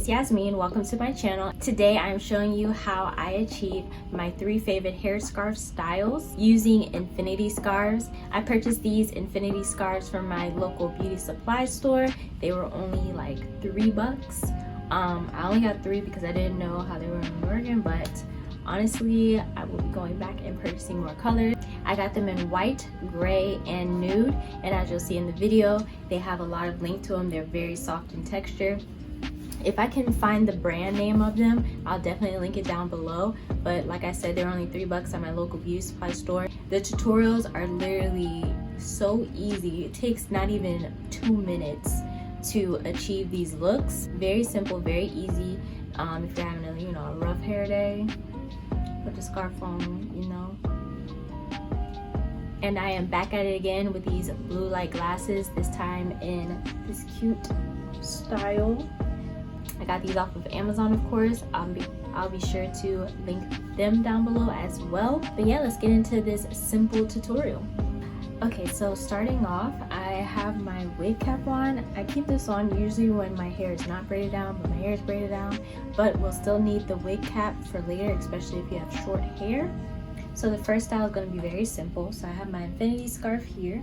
Yasmeen. Welcome to my channel. Today I'm showing you how I achieve my 3 favorite hair scarf styles using infinity scarves. I purchased these infinity scarves from my local beauty supply store. They were only like $3. I only got 3 because I didn't know how they were in Oregon, but honestly I will be going back and purchasing more colors. I got them in white, gray, and nude, and as you'll see in the video, they have a lot of length to them. They're very soft in texture. If I can find the brand name of them, I'll definitely link it down below. But like I said, they're only $3 at my local beauty supply store. The tutorials are literally so easy. It takes not even 2 minutes to achieve these looks. Very simple, very easy. If you're having a rough hair day, put the scarf on, And I am back at it again with these blue light glasses, this time in this cute style. I got these off of Amazon, of course. I'll be sure to link them down below as well. But yeah, let's get into this simple tutorial. Okay, so starting off, I have my wig cap on. I keep this on usually when my hair is not braided down, but my hair is braided down. But we'll still need the wig cap for later, especially if you have short hair. So the first style is going to be very simple. So I have my infinity scarf here.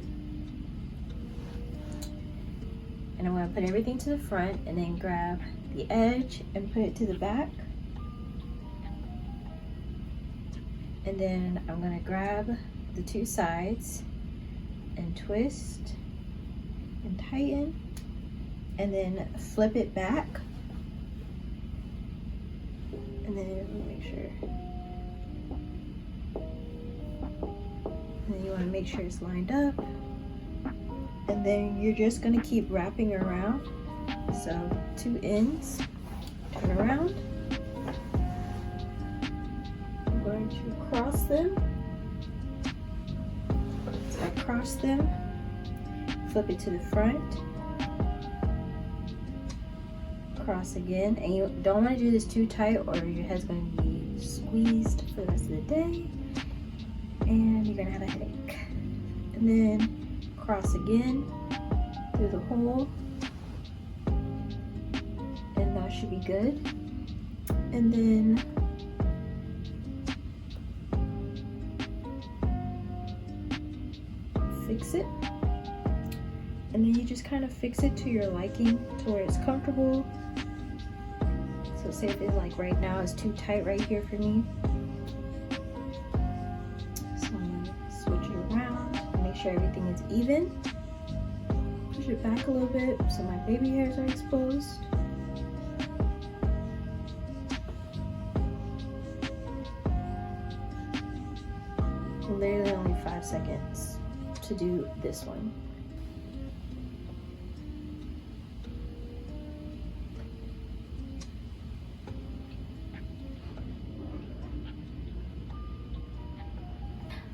And I'm going to put everything to the front and then grab the edge and put it to the back. And then I'm going to grab the 2 sides and twist and tighten and then flip it back. And then let me make sure. And then you want to make sure it's lined up. And then you're just going to keep wrapping around. So 2 ends, turn around. I'm going to cross them. So I cross them, flip it to the front, cross again. And you don't want to do this too tight or your head's going to be squeezed for the rest of the day. And you're going to have a headache. And then cross again through the hole. And that should be good. And then fix it. And then you just kind of fix it to your liking, to where it's comfortable. So say if it's like right now, it's too tight right here for me. So I'm gonna switch it around and make sure everything is even. Push it back a little bit so my baby hairs are exposed. Literally only 5 seconds to do this one.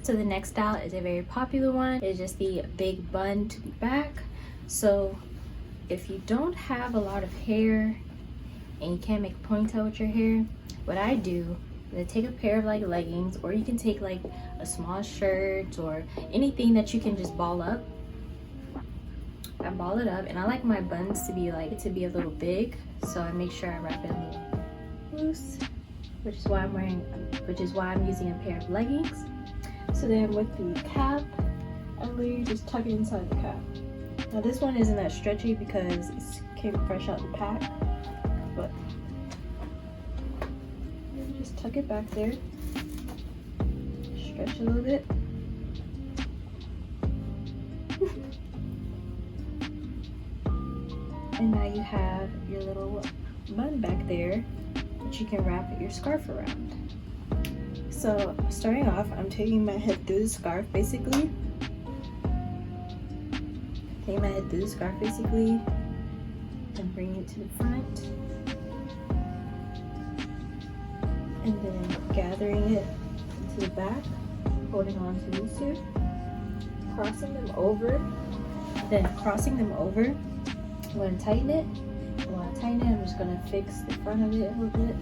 So the next style is a very popular one. It's just the big bun to the back. So if you don't have a lot of hair and you can't make a ponytail with your hair, what I do, I'm gonna take a pair of like leggings, or you can take like a small shirt or anything that you can just ball up. I ball it up, and I like my buns to be a little big, so I make sure I wrap it a little loose, which is why I'm using a pair of leggings. So then with the cap, I literally just tuck it inside the cap. Now this one isn't that stretchy because it came fresh out the pack, but just tuck it back there, stretch a little bit. And now you have your little bun back there that you can wrap your scarf around. So starting off, I'm taking my head through the scarf basically. Taking my head through the scarf basically and bringing it to the front. And then gathering it into the back, holding on to these 2, crossing them over, then crossing them over. I'm going to tighten it. And when I tighten it, I'm just going to fix the front of it a little bit.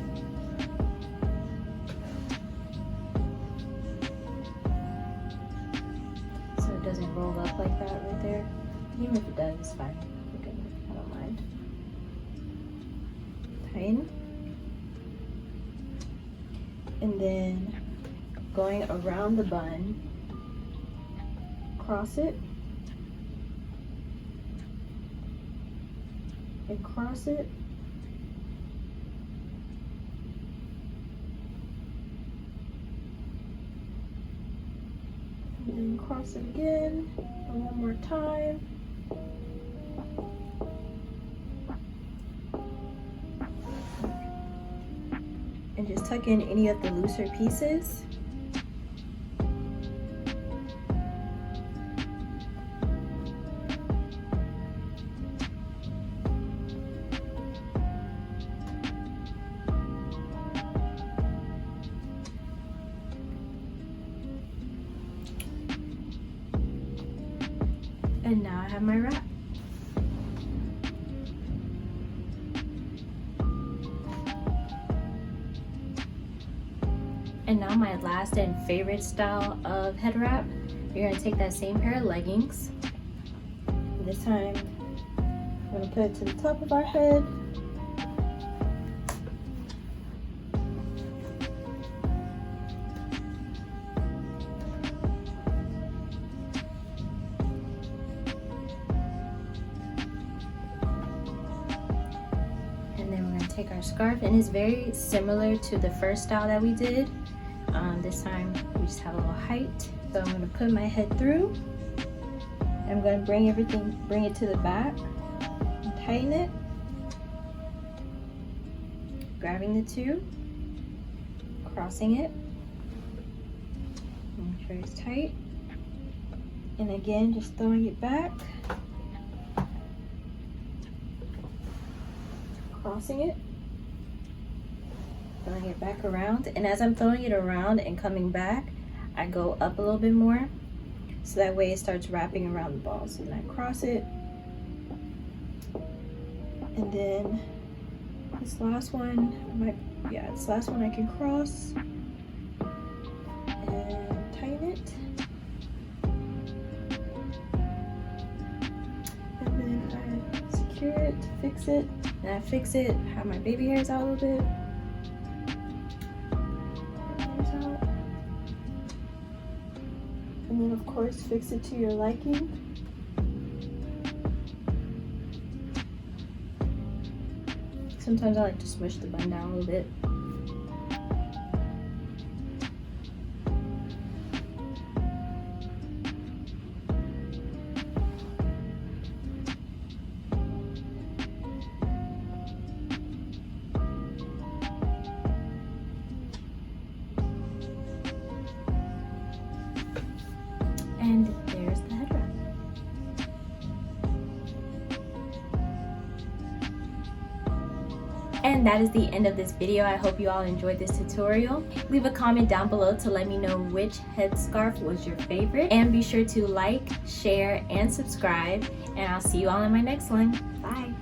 So it doesn't roll up like that right there. Even if it does, it's fine. I don't mind. tighten, and then going around the bun, cross it, and cross it, and then cross it again, and one more time. And just tuck in any of the looser pieces. And now I have my wrap. And now my last and favorite style of head wrap, you're gonna take that same pair of leggings. This time, I'm gonna put it to the top of our head. And then we're gonna take our scarf, and it's very similar to the first style that we did. This time we just have a little height. So I'm going to put my head through. I'm going to bring it to the back, and tighten it, grabbing the two, crossing it, make sure it's tight, and again just throwing it back, crossing it, throwing it back around. And as I'm throwing it around and coming back, I go up a little bit more, so that way it starts wrapping around the ball. So then I cross it, and then this last one, this last one I can cross and tighten it, and then I secure it, fix it, and I fix it, have my baby hairs out a little bit. And then of course fix it to your liking. Sometimes I like to smush the bun down a little bit. And there's the head wrap. And that is the end of this video. I hope you all enjoyed this tutorial. Leave a comment down below to let me know which headscarf was your favorite. And be sure to like, share, and subscribe. And I'll see you all in my next one. Bye.